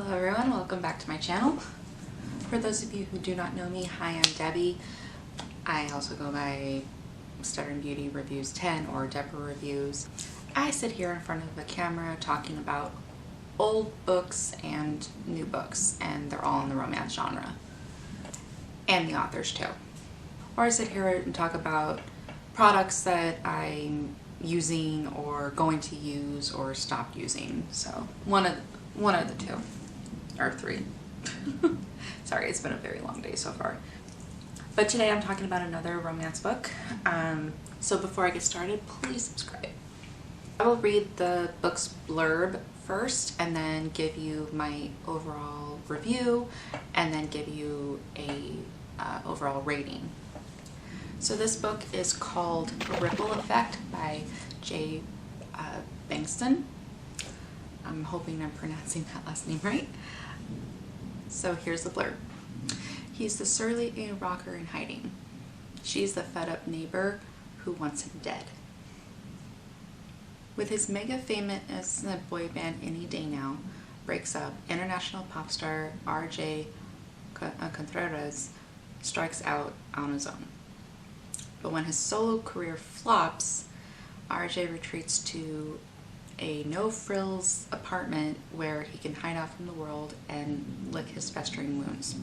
Hello everyone, welcome back to my channel. For those of you who do not know me, hi, I'm Debbie. I also go by Stuttering Beauty Reviews 10 or Deborah Reviews. I sit here in front of a camera talking about old books and new books, and they're all in the romance genre. And the authors too. Or I sit here and talk about products that I'm using or going to use or stopped using. So one of the two. Or three. Sorry, it's been a very long day so far. But today I'm talking about another romance book. So before I get started, please subscribe. I will read the book's blurb first and then give you my overall review and then give you a overall rating. So this book is called Ripple Effect by Bengtsson. I'm hoping I'm pronouncing that last name right. So here's the blurb. He's the surly rocker in hiding. She's the fed-up neighbor who wants him dead. With his mega famous boy band Any Day Now breaks up, international pop star RJ Contreras strikes out on his own. But when his solo career flops, RJ retreats to a no-frills apartment where he can hide out from the world and lick his festering wounds.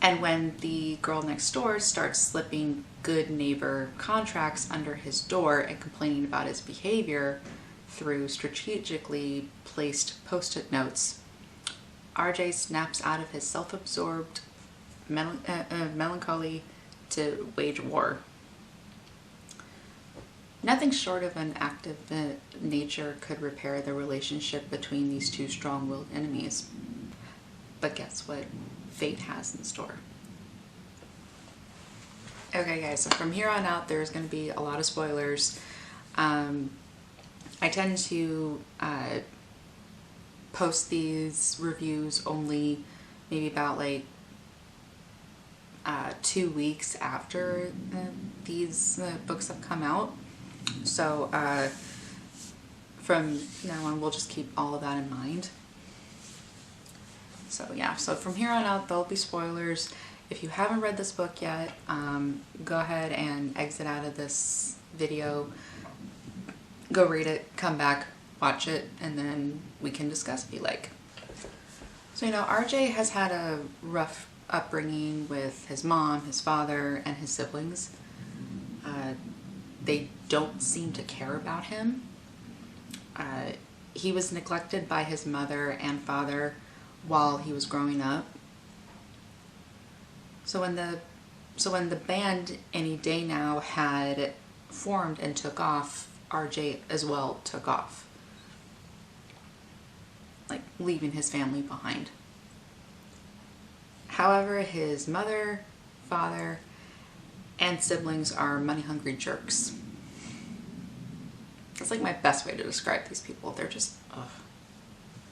And when the girl next door starts slipping good neighbor contracts under his door and complaining about his behavior through strategically placed post-it notes, RJ snaps out of his self-absorbed melancholy to wage war. Nothing short of an act of nature could repair the relationship between these two strong-willed enemies. But guess what fate has in store? Okay guys, so from here on out there's going to be a lot of spoilers. I tend to post these reviews only maybe about like 2 weeks after these books have come out. So from now on, we'll just keep all of that in mind. So yeah, so from here on out, there'll be spoilers. If you haven't read this book yet, go ahead and exit out of this video. Go read it, come back, watch it, and then we can discuss if you like. So, you know, RJ has had a rough upbringing with his mom, his father, and his siblings. They don't seem to care about him. He was neglected by his mother and father while he was growing up. So when the band Any Day Now had formed and took off, RJ as well took off, like leaving his family behind. However, his mother, father, and siblings are money-hungry jerks. That's like my best way to describe these people. They're just, ugh,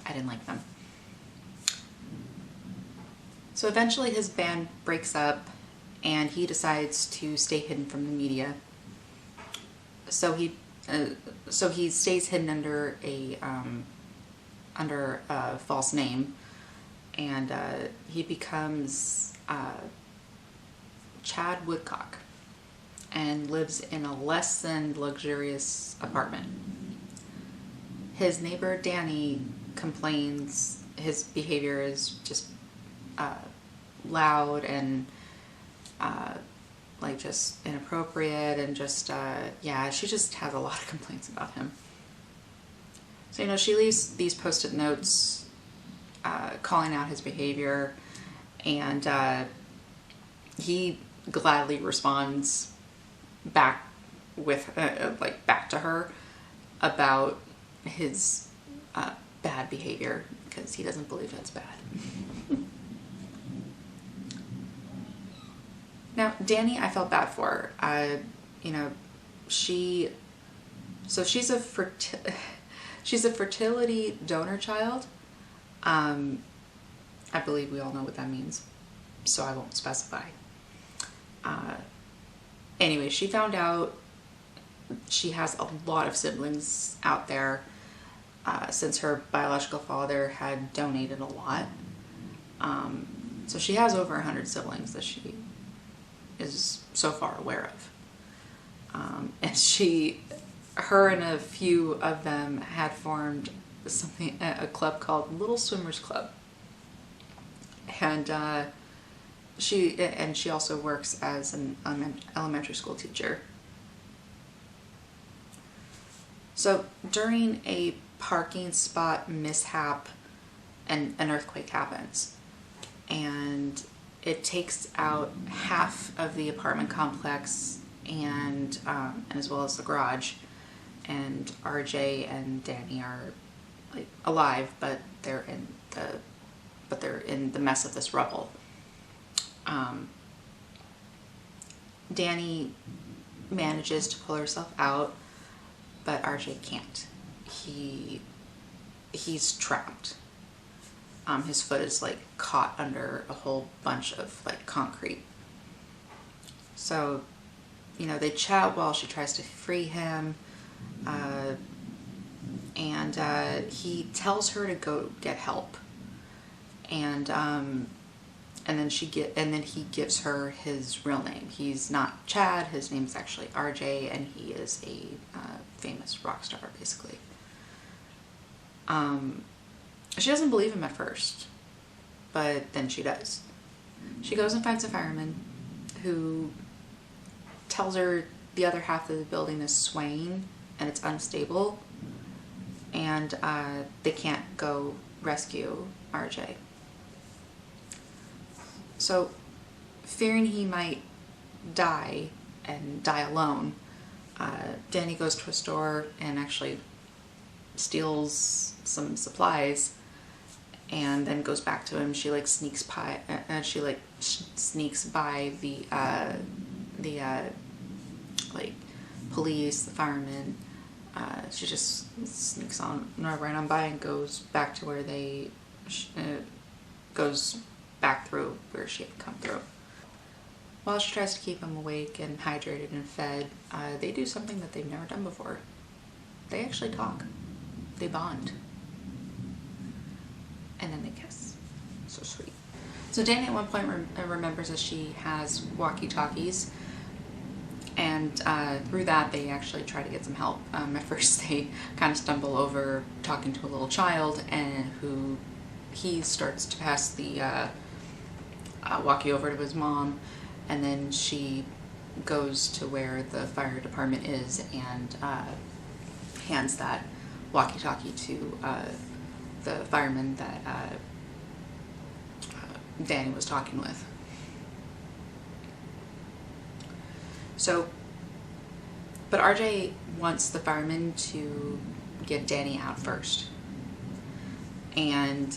I didn't like them. So eventually his band breaks up and he decides to stay hidden from the media. So he stays hidden under a false name, and he becomes Chad Woodcock and lives in a less than luxurious apartment. His neighbor Danny complains his behavior is just loud and like just inappropriate and just yeah, she just has a lot of complaints about him. So, you know, she leaves these post-it notes calling out his behavior, and he gladly responds back with back to her about his bad behavior, because he doesn't believe that's bad. Now Danny, I felt bad for her. You know, she's a fertility donor child. I believe we all know what that means, so I won't specify. Anyway, she found out she has a lot of siblings out there, since her biological father had donated a lot. So she has over 100 siblings that she is so far aware of. And her and a few of them had formed a club called Little Swimmers Club. And she also works as an elementary school teacher. So during a parking spot mishap, an earthquake happens, and it takes out half of the apartment complex and as well as the garage. And RJ and Danny are like alive, but they're in the mess of this rubble. Danny manages to pull herself out, but RJ can't. He's trapped. His foot is like caught under a whole bunch of like concrete. So, they chat while she tries to free him, and he tells her to go get help, and then he gives her his real name. He's not Chad. His name's actually RJ, and he is a famous rock star, basically. She doesn't believe him at first, but then she does. She goes and finds a fireman who tells her the other half of the building is swaying and it's unstable, and they can't go rescue RJ. So, fearing he might die and die alone, Danny goes to a store and actually steals some supplies, and then goes back to him. She sneaks by the police, the firemen. She just sneaks right on by and goes back to where goes back through where she had come through. While she tries to keep him awake and hydrated and fed, they do something that they've never done before. They actually talk. They bond. And then they kiss. So sweet. So Danny at one point remembers that she has walkie-talkies, and through that they actually try to get some help. At first they kind of stumble over talking to a little child, and he starts to pass the walkie over to his mom, and then she goes to where the fire department is and hands that walkie-talkie to the fireman that Danny was talking with. But RJ wants the fireman to get Danny out first. And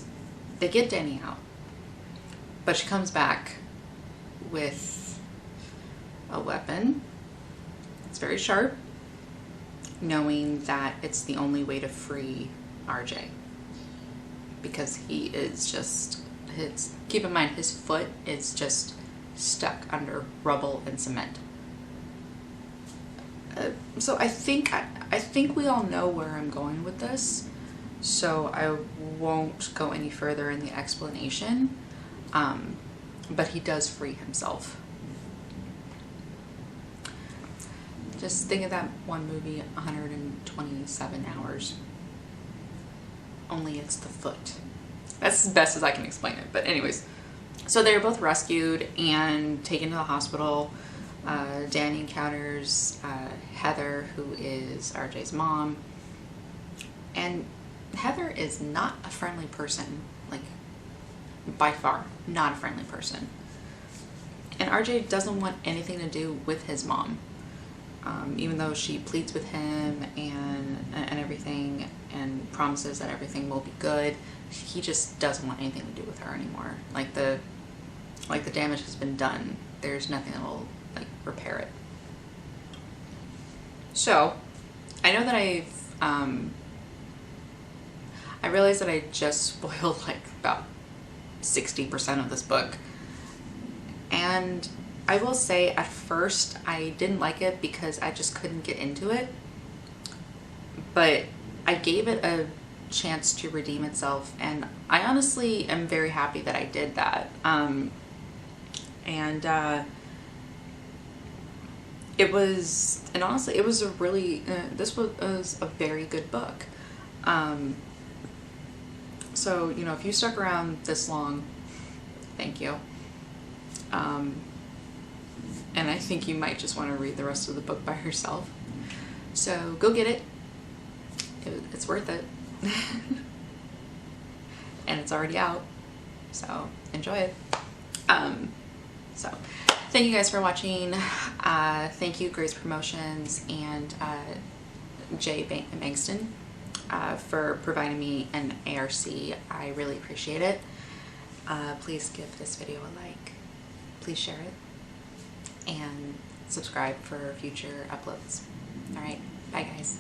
they get Danny out. But she comes back with a weapon. It's very sharp, knowing that it's the only way to free RJ. Because he is just, keep in mind, his foot is just stuck under rubble and cement. So I think we all know where I'm going with this, so I won't go any further in the explanation, but he does free himself. Just think of that one movie, 127 hours. Only it's the foot. That's as best as I can explain it, but anyways. So they're both rescued and taken to the hospital. Danny encounters Heather, who is RJ's mom, and Heather is not a friendly person, by far not a friendly person, and RJ doesn't want anything to do with his mom, even though she pleads with him and everything and promises that everything will be good. He just doesn't want anything to do with her anymore. The damage has been done. There's nothing that will repair it. So, I know that I realized that I just spoiled about 60% of this book. And I will say at first I didn't like it because I just couldn't get into it. But I gave it chance to redeem itself, and I honestly am very happy that I did that. Honestly, it was a really, this was a very good book. So, you know, if you stuck around this long, thank you. And I think you might just want to read the rest of the book by yourself. So go get it. It's worth it. And it's already out, so enjoy it. So thank you guys for watching. Thank you Grace Promotions and Bengtsson for providing me an ARC. I really appreciate it. Please give this video a like, please share it, and subscribe for future uploads. Alright, bye guys.